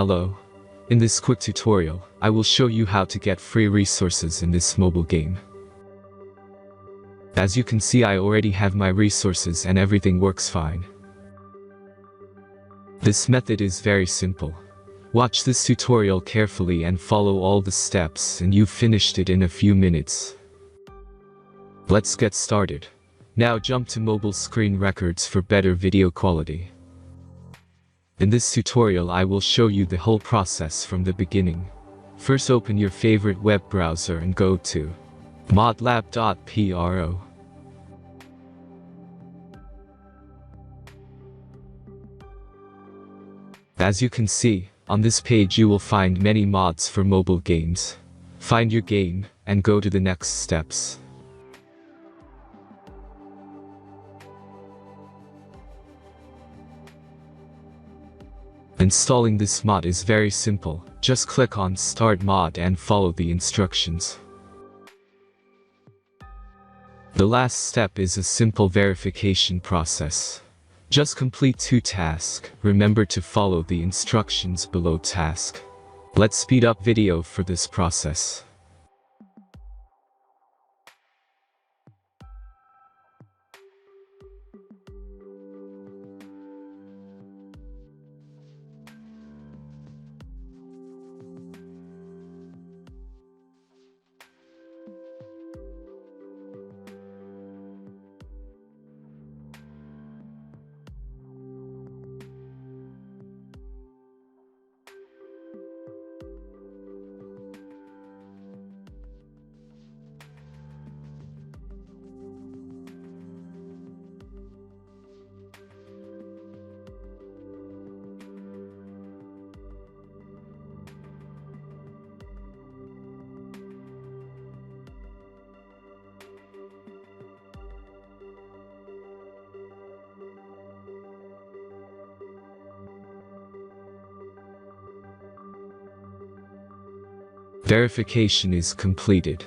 Hello. In this quick tutorial, I will show you how to get free resources in this mobile game. As you can see, I already have my resources and everything works fine. This method is very simple. Watch this tutorial carefully and follow all the steps and you've finished it in a few minutes. Let's get started. Now jump to mobile screen records for better video quality. In this tutorial I will show you the whole process from the beginning. First, open your favorite web browser and go to modlab.pro. As you can see, on this page you will find many mods for mobile games. Find your game and go to the next steps. Installing this mod is very simple. Just click on Start Mod and follow the instructions. The last step is a simple verification process. Just complete 2 tasks. Remember to follow the instructions below task. Let's speed up video for this process. Verification is completed.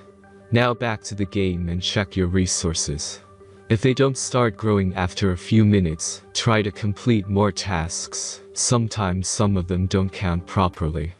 Now back to the game and check your resources. If they don't start growing after a few minutes, try to complete more tasks. Sometimes some of them don't count properly.